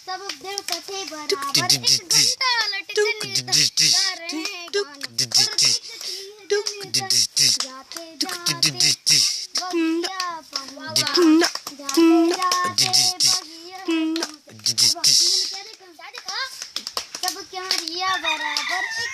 सब देवता थे बराबर एक घंटा लटकने सब क्या रिया बराबर एक